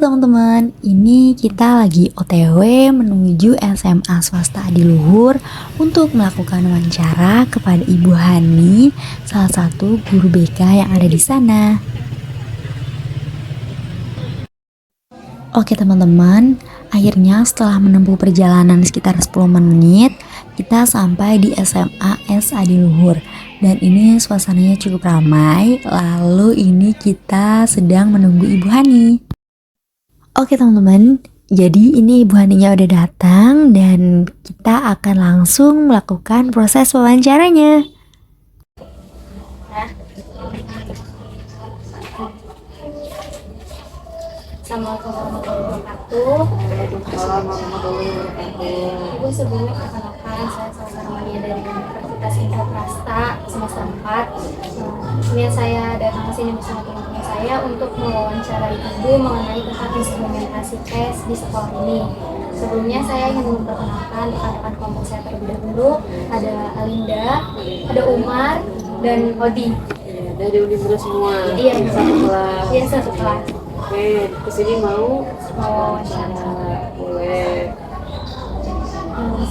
teman-teman, ini kita lagi OTW menuju SMA swasta Adiluhur untuk melakukan wawancara kepada Ibu Hani, salah satu guru BK yang ada di sana. Oke teman-teman, akhirnya setelah menempuh perjalanan sekitar 10 menit, kita sampai di SMA S Adiluhur. Dan ini suasananya cukup ramai, lalu ini kita sedang menunggu Ibu Hani. Oke teman-teman, jadi ini Ibu Haninya udah datang dan kita akan langsung melakukan proses wawancaranya. Assalamualaikum warahmatullahi wabarakatuh. Waalaikumsalam warahmatullahi wabarakatuh. Ibu sebelumnya perkenalkan, saya Salsa Ramania dari Universitas Indah Prasta semester 4. Ini saya datang ke sini bersama teman-teman saya untuk mewawancarai Ibu mengenai tentang instrumentasi tes di sekolah ini. Sebelumnya saya ingin memperkenalkan rekan-rekan kelompok saya terlebih dahulu. Ada Alinda, ada Umar, dan Odi. Ya, dari Universitas semua. Iya, satu kelas. Iya, satu kelas. Oke, kesini mau Wawancara. boleh.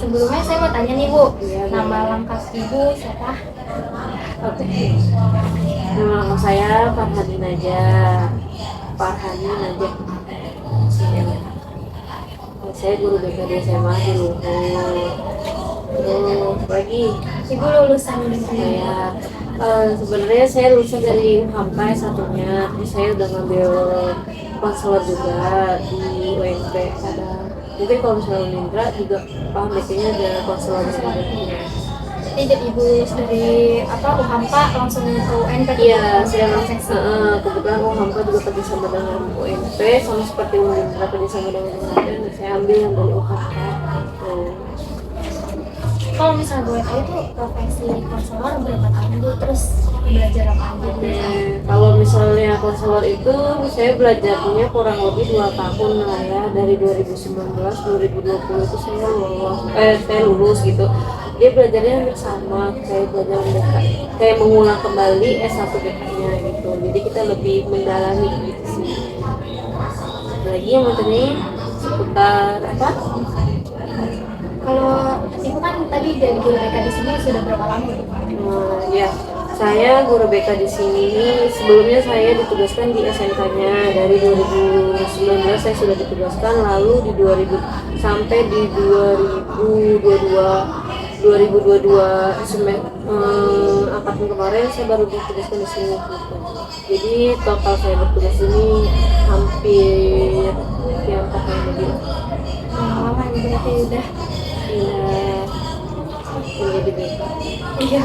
Sebelumnya saya mau tanya nih Bu, Iya, nama lengkap Ibu siapa? Oke. Nama lengkap saya Farhani Naja. Saya guru BK di SMA di Luhur. Terus lagi Ibu lulusan di mana? sebenarnya saya lulusan dari Hamka satunya, terus saya udah ngambil konselor juga di UNP. Ada mungkin kalau misalnya Unindra juga paham BK-nya ada konselor juga. Jadi Ibu lulus dari UHAMKA langsung ke UNP? Iya, saya kebetulan Hamka juga kerjasama dengan UNP, sama seperti Unindra kerjasama dengan UNP, dan saya ambil yang dari UHAMKA. Kalau misalnya boleh tahu itu profesi konselor berapa tahun Bu? Terus belajar apa aja Bu? Kalau misalnya konselor itu saya belajarnya kurang lebih 2 tahun lah ya, dari 2019-2020 itu saya lulus gitu. Dia belajarnya hampir sama kayak belajar BK, kayak mengulang kembali S1 BK-nya gitu. Jadi kita lebih mendalami gitu sih. Lagi yang materi seputar apa? Kalau Ibu kan tadi jadi guru BK di sini sudah berapa lama Bu? Ya, saya guru BK di sini. Sebelumnya saya ditugaskan di SMK-nya dari 2019 saya sudah ditugaskan, lalu di 2000 sampai di 2022 angkatan kemarin saya baru ditugaskan di sini gitu. Jadi total saya bertugas ini hampir ya 4 tahun lebih. Lama nih berarti udah. Menjadi BK. Iya.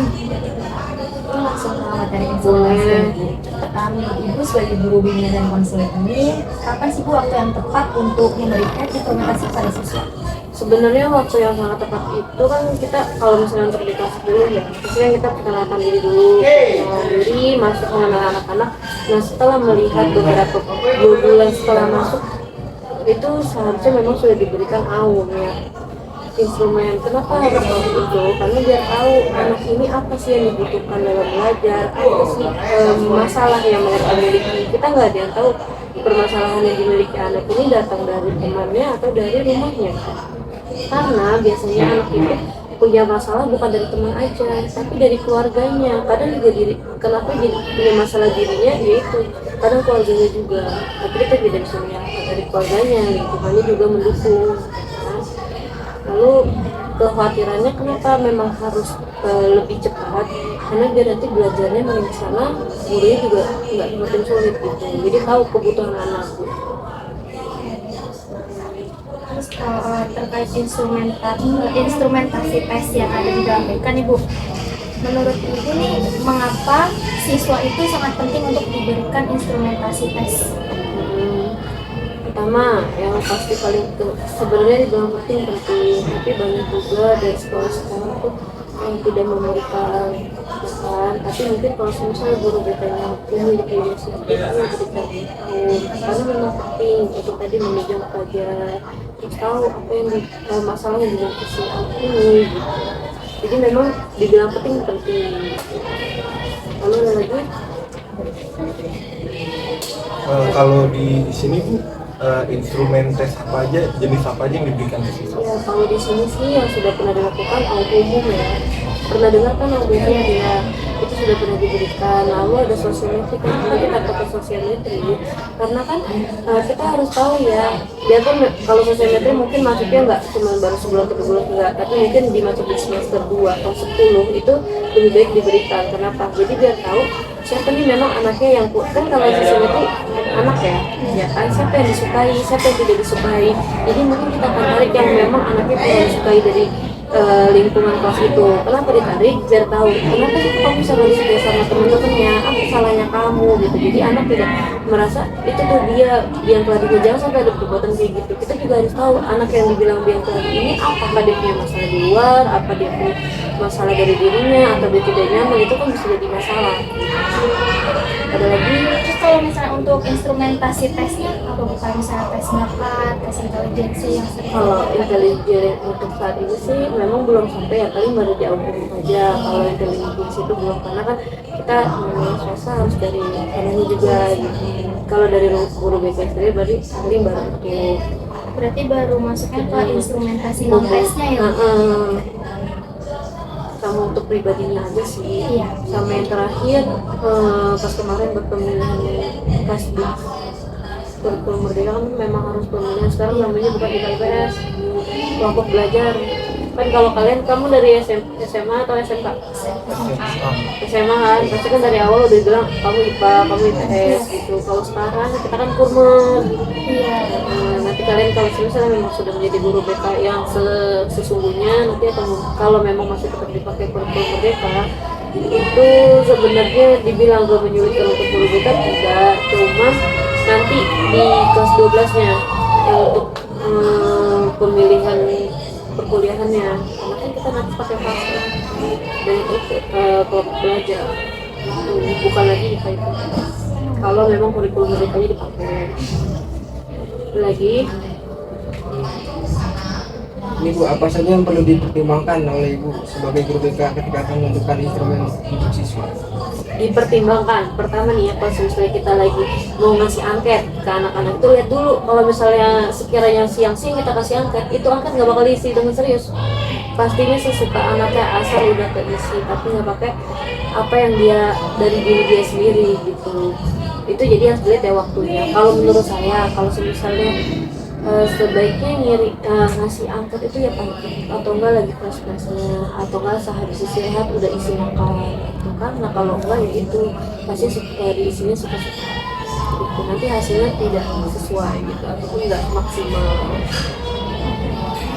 Langsung ke materi informasi. Kami Ibu sebagai guru bimbingan dan konseling ini, kapan sih Bu waktu yang tepat untuk memberikan informasi pada siswa? Sebenarnya waktu yang sangat tepat itu kan kita kalau misalnya untuk di kelas dulu ya, biasanya kita perkenalkan diri dulu, masuk mengenal anak-anak. Nah setelah melihat beberapa 2 bulan setelah masuk itu seharusnya memang sudah diberikan AUM ya, instrumen. Kenapa harus itu? Karena biar tahu anak ini apa sih yang dibutuhkan dalam belajar, apa sih masalah yang mereka miliki. Kita nggak ada yang tahu permasalahan yang dimiliki anak ini datang dari temannya atau dari rumahnya. Karena biasanya anak itu punya masalah bukan dari teman aja, tapi dari keluarganya. Kadang juga kenapa jadi punya masalah dirinya, yaitu kadang keluarganya juga. Tapi kita tidak bisa menyalahkan dari keluarganya, lingkungannya juga mendukung. Lalu kekhawatirannya kenapa memang harus lebih cepat, karena biar nanti belajarnya makin ke sana, gurunya juga nggak semakin sulit gitu. Jadi tahu kebutuhan anak. Terus terkait instrumentasi tes yang ada di dalam BK nih Bu, menurut Ibu nih mengapa siswa itu sangat penting untuk diberikan instrumentasi tes? Pertama, yang pasti paling sebenarnya dibilang penting, tapi banyak juga dari sekolah sekarang tuh yang tidak memberikan kan. Tapi mungkin kalau misalnya guru BK-nya memiliki inisiatif memberikan karena memang penting untuk tadi meminjam pelajar, terus tahu apa yang masalah yang dimiliki si anak ini gitu. Jadi memang dibilang penting. Lalu ada lagi? Kalau di sini Bu, instrumen tes apa aja, jenis apa aja yang diberikan ke siswa? Ya, kalau di sini sih yang sudah pernah dilakukan umum ya. Pernah dengar kan umum ya, itu sudah pernah diberikan. Lalu ada sosiometri, kenapa kita pakai sosiometri? Karena kan kita harus tahu ya, biarpun kalau sosiometri mungkin masuknya nggak cuma baru sebulan atau 2 bulan enggak, tapi mungkin dimasukin di semester 2 atau 10 itu lebih baik diberikan. Kenapa? Jadi biar tahu siapa nih memang anaknya yang kan kalau sosiometri anak ya kan, siapa yang disukai, siapa yang tidak disukai. Jadi mungkin kita akan tarik yang memang anaknya tidak disukai dari lingkungan kelas itu. Kenapa ditarik? Biar tahu kenapa sih kamu bisa nggak disukai sama teman-temannya, apa salahnya kamu gitu. Jadi anak tidak merasa itu tuh dia yang telah jangan sampai ada perbuatan kayak gitu. Kita juga harus tahu anak yang dibilang biang keladi ini apakah dia punya masalah di luar, apa dia punya masalah dari dirinya, atau dia tidak nyaman, itu kan bisa jadi masalah. Ada lagi Terus kalau misalnya untuk instrumentasi tesnya apa bukan misalnya tes bakat, tes intelijensi yang sering kalau intelijen untuk saat ini sih memang belum sampai ya, paling baru di umum aja. Kalau intelijensi itu belum, karena kan kita swasta harus dari kanan juga gitu. Kalau dari guru BK sendiri berarti paling baru untuk berarti baru masuknya ke instrumentasi non tesnya ya. sama untuk pribadinya aja sih. Iya. Sama yang terakhir pas kemarin berpemilihan kelas di kurikulum merdeka kan memang harus pemilihan. Sekarang namanya bukan IKIPS, kelompok belajar. Kan kalau kalian, kamu dari SMA atau SMK? SMA kan, pasti kan dari awal udah bilang kamu IPA, kamu IPS gitu. Kalau sekarang kita kan kurmen. Iya. Nanti kalian kalau misalnya memang sudah menjadi guru BK yang sesungguhnya, nanti akan kalau memang masih tetap dipakai kurikulum merdeka, itu sebenarnya dibilang gak menyulitkan untuk guru BK tidak, cuman nanti di kelas 12-nya yang untuk pemilihan perkuliahannya, karena kan kita nanti pakai fase dan itu kelompok belajar, bukan lagi IPA itu. Kalau memang kurikulum merdeka dipakai lagi. Ini Bu, apa saja yang perlu dipertimbangkan oleh Ibu sebagai guru BK ketika akan menentukan instrumen untuk siswa? Dipertimbangkan, pertama nih ya, kalau misalnya kita lagi mau ngasih angket ke anak-anak itu lihat dulu, kalau misalnya sekiranya siang-siang kita kasih angket, itu angket nggak bakal diisi dengan serius. Pastinya sesuka anaknya asal udah keisi, tapi nggak pakai apa yang dia dari diri dia sendiri gitu. Itu jadi harus dilihat ya waktunya. Kalau menurut saya, kalau misalnya sebaiknya ngasih angket itu ya pagi atau enggak lagi kelas-kelasnya, atau enggak sehabis istirahat udah isi makan gitu kan. Nah kalau enggak ya itu pasti diisinya suka-suka gitu, nanti hasilnya tidak sesuai gitu ataupun enggak maksimal.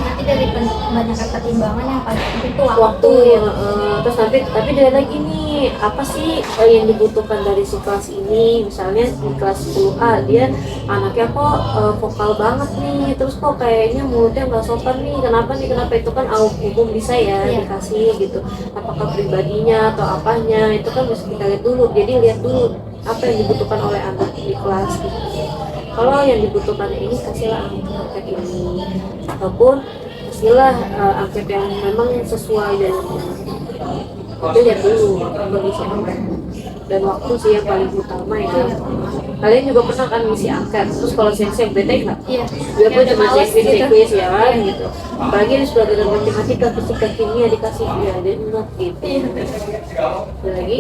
Nanti dari banyak pertimbangan yang paling penting itu Waktu ya, terus nanti tapi dia lagi nih apa sih yang dibutuhkan dari si kelas ini. Misalnya di kelas 10A dia anaknya kok vokal banget nih, terus kok kayaknya mulutnya nggak sopan nih, kenapa itu kan umum bisa ya dikasih gitu, apakah pribadinya atau apanya itu kan bisa kita lihat dulu. Jadi lihat dulu apa yang dibutuhkan oleh anak di kelas gitu. Kalau yang dibutuhkan ini kasihlah angket ini, ataupun kasihlah angket yang memang sesuai dengan itu. Lihat dulu kondisi angket dan waktu sih yang paling utama ya. Kalian juga pernah kan ngisi angket, terus kalau saya bete nggak? Iya. Dia pun cuma checklist ya kan gitu. Apalagi di pelajaran matematika, fisika, kimia dikasih ya dia ingat gitu. Ada lagi?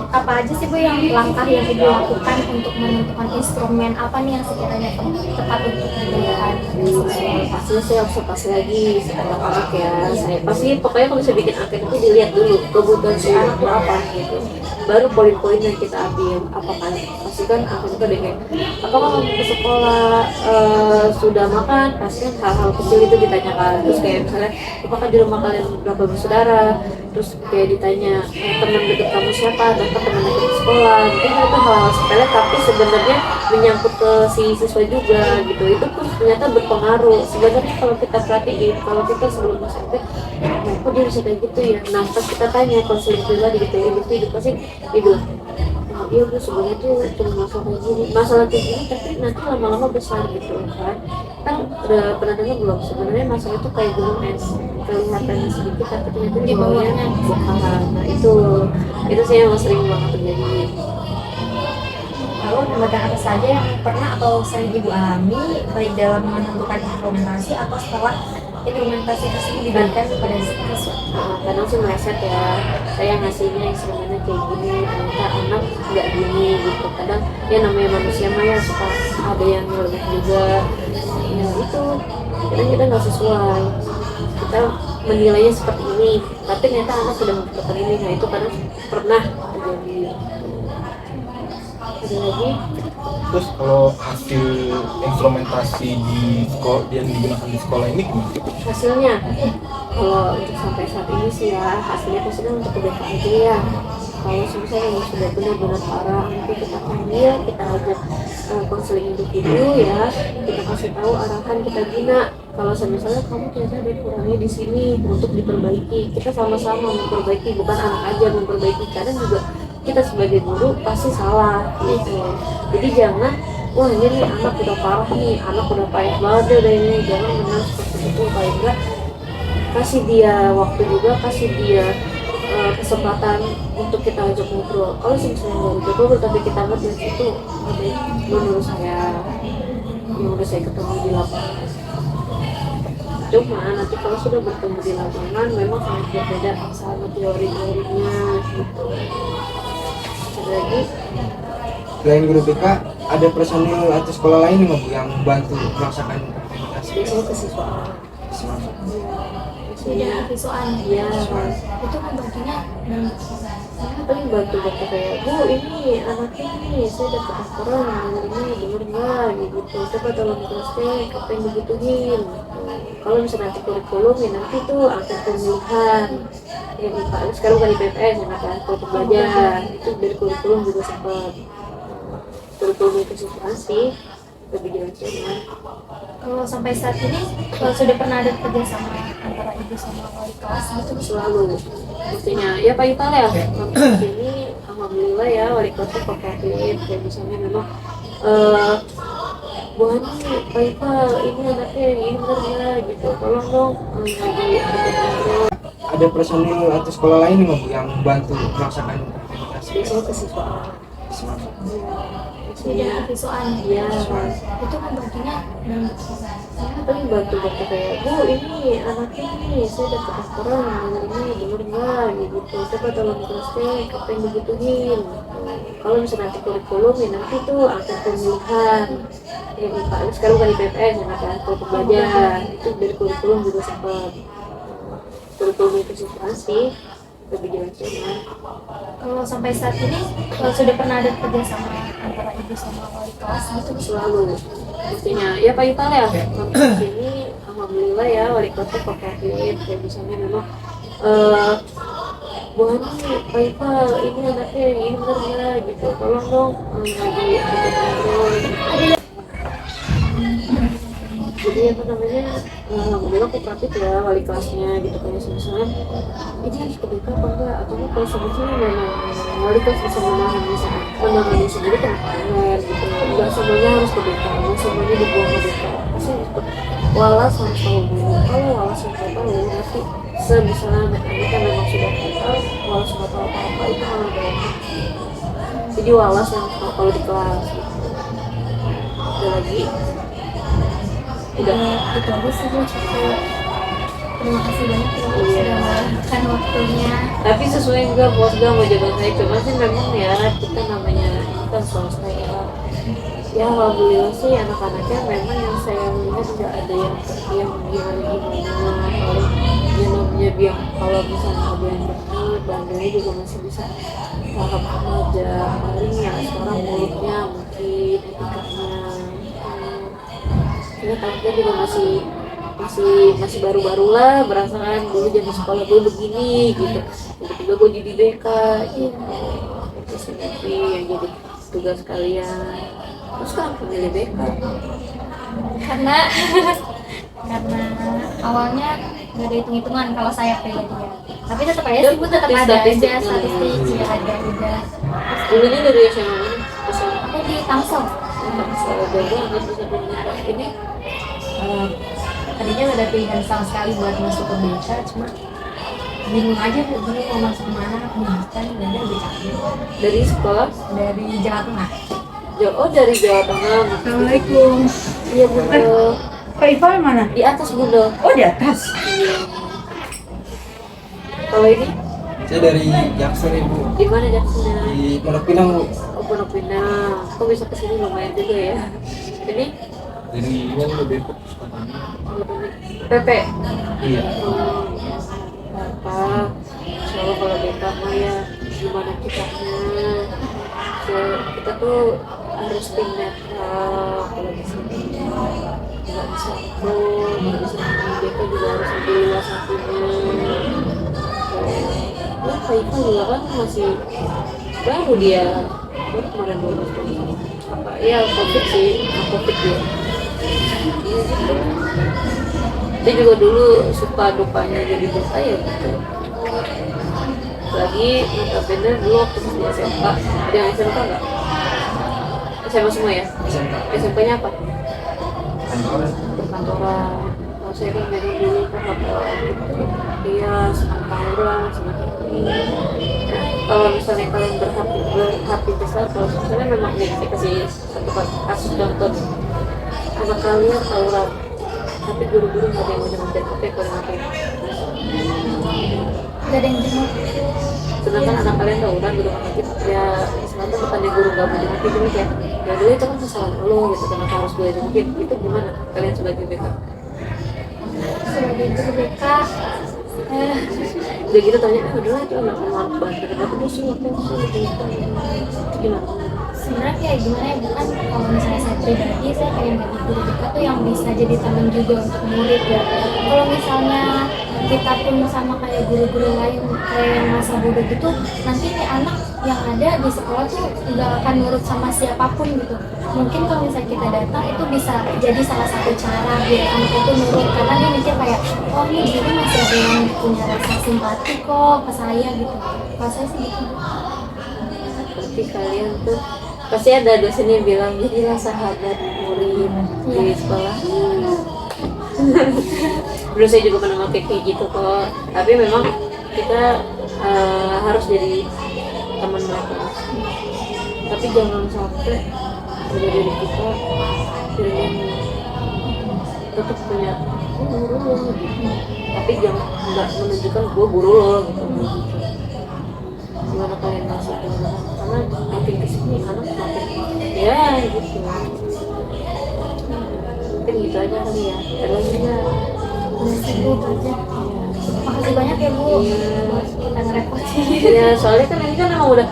Apa aja sih Bu yang langkah yang Ibu lakukan untuk menentukan instrumen apa nih yang sekiranya tepat untuk diberikan? Pastinya saya observasi lagi si anak-anak ya. Saya pasti pokoknya kalau bisa bikin angket itu dilihat dulu kebutuhan si anak itu apa gitu. Baru poin-poin yang kita ambil apa kan? Pasti kan angket itu ada kayak apakah kamu ke sekolah sudah makan? Pasti kan hal-hal kecil itu ditanyakan. Terus kayak misalnya apakah di rumah kalian berapa bersaudara? Terus kayak ditanya teman dekat kamu siapa, atau teman dekat sekolah. Mungkin itu hal-hal sepele tapi sebenarnya menyangkut ke si siswa juga gitu. Itu pun ternyata berpengaruh. Sebenarnya kalau kita perhatiin, kalau kita sebelum SMP, kok dia bisa kayak gitu ya. Nah pas kita tanya konseling pribadi gitu ya, itu pasti dia bilang, iya Bu sebenarnya tuh cuma masalah kayak gini, tapi nanti lama-lama besar gitu kan. Udah pernah dengar belum, sebenarnya masalah itu kayak gunung es, kelihatannya sedikit tapi ternyata di bawahnya bongkahan. Nah itu sih yang sering banget terjadi. tahu hambatan apa saja yang pernah atau sering ibu alami baik dalam menentukan implementasi atau setelah implementasi tersebut diberikan kepada siswa. Kadang sih meleset ya, saya ngasihnya instrumennya kayak gini, ternyata anak nggak gini gitu. Kadang ya namanya manusia mah ya suka ada yang lebih juga, ya itu kadang kita nggak sesuai, kita menilainya seperti ini tapi ternyata anak sudah membutuhkan ini. Nah itu kadang pernah terjadi. Ada lagi Terus kalau hasil instrumentasi di sekolah yang digunakan di sekolah ini gimana? hasilnya, kalau untuk sampai saat ini sih ya hasilnya pastinya untuk kebaikan aja ya. Kalau misalnya yang sudah benar-benar parah, nanti kita panggil, kita ajak konseling individu ya, kita kasih tahu arahan, kita bina. Kalau misalnya kamu ternyata ada kurangnya di sini untuk diperbaiki, kita sama-sama memperbaiki, bukan anak aja memperbaiki. Kadang juga kita sebagai guru pasti salah gitu. Jadi jangan, wah ini nih anak udah parah nih, anak udah payah banget deh udah ini, jangan benar seperti itu. Paling enggak kasih dia waktu juga, kasih dia kesempatan untuk kita ajak ngobrol. Kalau misalnya nggak ajak ngobrol tapi kita ngerti itu menurut saya yang udah saya ketemu di lapangan. Cuma nanti kalau sudah bertemu di lapangan memang sangat berbeda sama teori-teorinya gitu. Ada lagi Selain guru BK, ada personil atau sekolah lain nggak Bu yang membantu melaksanakan implementasi? biasanya kesiswaan. Bidang kesiswaan Iya, itu membaginya paling bantu kayak, Bu ini anaknya nih saya dapat laporan denger nggak gitu, coba tolong terusnya apa yang digituin. Kalau misalnya nanti kurikulum ya nanti tuh angkat pemilihan yang Pak sekarang bukan di PPS ya kan, kalau belajar itu dari kurikulum juga sempat kurikulum kesiswaan sih lebih jelas. kalau sampai saat ini kalau sudah pernah ada kerjasama antara ibu sama wali kelas gitu Selalu mestinya ya Pak Ipal ya kampus ini alhamdulillah ya wali kelasnya kooperatif kayak misalnya memang Bu Hani, Pak Ipal ini anaknya yang ini bener ya gitu, tolong dong lagi ngobrol. Ada personil atau sekolah lain nggak Bu yang membantu melaksanakan implementasi? Biasanya kesiswaan. bidang kesiswaan Iya, itu membaginya paling bantu kayak, Bu ini anaknya nih saya dapat laporan denger nggak gitu, coba tolong terusnya apa yang digituin. Kalau misalnya nanti kurikulum ya nanti tuh angkat pemilihan yang Pak sekarang bukan di PPS ya kan, kalau belajar itu dari kurikulum juga sempat kurikulum kesiswaan sih lebih jelas. kalau sampai saat ini kalau sudah pernah ada kerjasama antara ibu sama wali kelas gitu Selalu mestinya ya Pak Ipal ya kampus ini alhamdulillah ya wali kelasnya kooperatif kayak misalnya memang Bu Hani, Pak Ipal ini anaknya yang ini bener ya gitu, tolong dong lagi ngobrol. Jadi apa namanya alhamdulillah kooperatif ya wali kelasnya gitu kan, misalnya ini harus kebuka apa enggak, atau enggak kalau sebetulnya memang wali kelas bisa menangani sendiri kan partner gitu, enggak semuanya harus kebuka, enggak semuanya dibuang kebuka, pasti walas harus tahu dulu. Kalau walas yang tahu nanti misalnya mereka memang sudah tahu, walas nggak tahu apa-apa itu malah gak. Jadi walas yang tahu kalau di kelas gitu. Ada lagi itu aja sih Bu, cukup. Terima kasih banyak ya Bu, sudah meluangkan waktunya. tapi sesuai juga bos gak mau jaga saya, cuma sih memang ya kita namanya kita swasta ya alhamdulillah sih anak-anaknya memang yang saya lihat nggak ada yang gimana paling yang namanya biang, kalau misalnya ada yang benar bandanya juga masih bisa paham aja, paling yang sekarang mulutnya mungkin etikanya ya takutnya juga masih baru-baru lah, berasa kan dulu jadi sekolah gue begini gitu, tiba-tiba gue jadi BK gitu, terus nanti yang jadi tugas kalian, terus kan pilih BK karena awalnya nggak ada hitung-hitungan kalau saya pribadi ya, tapi tetap aja sih Bu, tetap ada aja statistik ya, ada udah. dulunya dari SMA mana? SMA Aku di Tangsel nggak bisa bener ini Tadinya nggak ada pilihan sama sekali buat masuk ke BK, cuma bingung aja Bu, bingung mau masuk kemana, pendidikan dan BK dari sekolah dari Jawa Tengah. Dari Jawa Tengah. Assalamualaikum. Iya betul. Kak Iva mana? Di atas Bunda. Oh di atas. Kalau ini Saya dari Jackson Ibu, di mana Jaksanya? di Pondok Pinang Bu. Oh, Pondok Pinang. Kok bisa kesini lumayan juga ya? Ini Dari ini lo Depok Sukatani. PP. Iya. Apa? Soalnya kalau kita mah ya gimana kitanya? Kita tuh harus tim netral kalau di sini. Nggak bisa full, nggak bisa kita juga harus lebih luas hatinya. Ya, Kaifa juga kan masih baru dia. Baru kemarin 12 tahun. Apa? Ya COVID sih, COVID dia. Iya gitu. Saya juga dulu suka dukanya jadi duta ya gitu. Lagi notabene dulu waktu di SMK, ada yang SMK nggak? SMA semua ya? SMK. SMP-nya apa? Kantoran. Perkantoran. Kalau saya kan dari dulu kan hotel gitu. Iya, senang tawuran, senang ini. Nah, kalau misalnya kalian berhati besar, kalau misalnya memang nih, saya kasih satu kasus contoh. Anak kalian tawuran, tapi guru-guru nggak ada yang mau nyampein apa yang kalian lakuin. Gak ada yang jenguk. Sedangkan anak kalian tawuran guru anak ya sebenarnya bukan di guru gak mau jengukin cuma ya ya dulu itu kan kesalahan lo gitu kenapa harus gue jengukin itu gimana kalian sebagai BK Sebagai guru BK, udah gitu tanya udah itu anak anak banget tapi dia sih ngapain sih gitu gimana sebenarnya kayak gimana ya, bukan kalau misalnya saya pribadi saya pengen jadi guru BK tuh yang bisa jadi teman juga untuk murid ya. Kalau misalnya kita pun sama kayak guru-guru lain kayak yang masa bodoh gitu, nanti nih anak yang ada di sekolah tuh nggak akan nurut sama siapapun gitu. Mungkin kalau misalnya kita datang itu bisa jadi salah satu cara biar anak itu nurut, karena dia mikir kayak oh ini guru masih ada yang punya rasa simpati kok ke saya gitu. Kalau saya sih gitu. berarti kalian tuh pasti ada dosen yang bilang jadilah sahabat murid di sekolah dulu saya juga pernah pakai kayak gitu kok tapi memang kita harus jadi teman mereka tapi jangan sampai pada diri kita dengan tetap punya guru lo gitu tapi jangan nggak menunjukkan gue guru lo gitu gimana kalian masuk karena makin kesini anak makin ya gitu mungkin gitu aja kali ya ada lagi nggak Bu, itu aja. Makasih banyak ya Bu. Kita ngerepotin. ya soalnya kan ini kan emang udah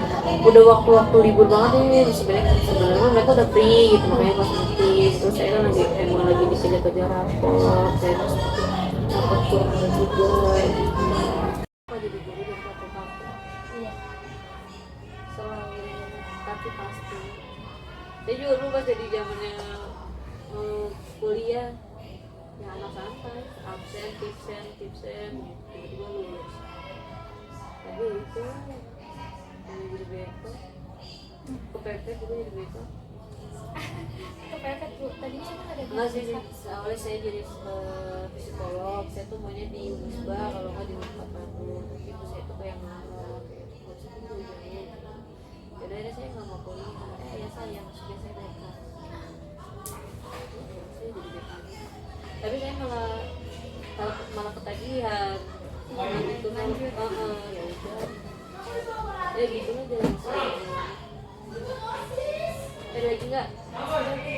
waktu-waktu libur banget nih sebenarnya mereka udah free gitu makanya pas meeting terus saya kan emang lagi dikejar-kejar rapor saya harus dapat kurang juga apa jadi guru dan satu kampus Iya. selalu tapi pasti saya juga dulu pas jadi zamannya kuliah ya anak santai absen tipsen tiba-tiba lulus tapi itu yang jadi beko kepepet juga jadi beko Kepepet Bu. Tadinya kan ada enggak sih awalnya saya jadi psikolog saya tuh maunya di Unisba kalau nggak di Unpad Bandung tapi itu saya tuh kayak ngarang kayak kalau saya tuh jauh jadi akhirnya saya nggak mau kuliah ya sayang sudah saya beka saya jadi beka tapi saya malah ketagihan itu kan ya udah ya gitu aja ada lagi nggak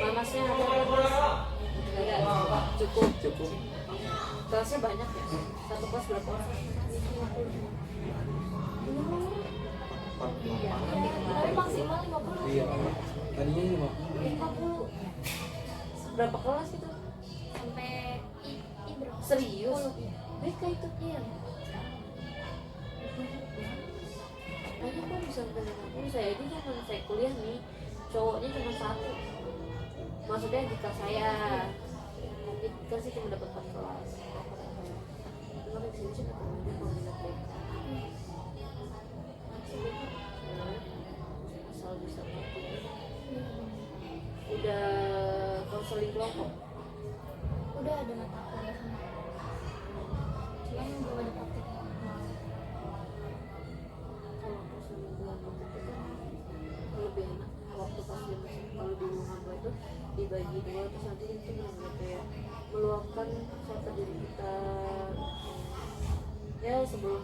mamasnya ada nggak ada cukup kelasnya banyak ya satu kelas berapa orang Tapi maksimal 50. Iya. Tadinya 50 berapa kelas itu sampai berapa? serius mereka itu Iya. aja kok bisa sampai 50 saya aja cuma saya kuliah nih cowoknya cuma satu maksudnya di kelas saya tapi kita sih cuma dapat 4 kelas kalau di sini sih ketemu mau minat BK asal bisa ngerti udah konseling kelompok Udah ada mata kuliah sama. Cuma belum ada praktek. kalau konseling kelompok itu kan lebih enak waktu pas dia masuk kalau meluapkan siapa diri kita ya sebelum.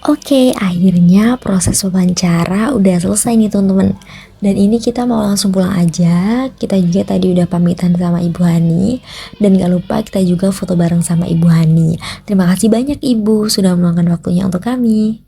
Oke, akhirnya proses wawancara udah selesai nih teman-teman. Dan ini kita mau langsung pulang aja. Kita juga tadi udah pamitan sama Ibu Hani. Dan gak lupa kita juga foto bareng sama Ibu Hani. Terima kasih banyak Ibu sudah meluangkan waktunya untuk kami.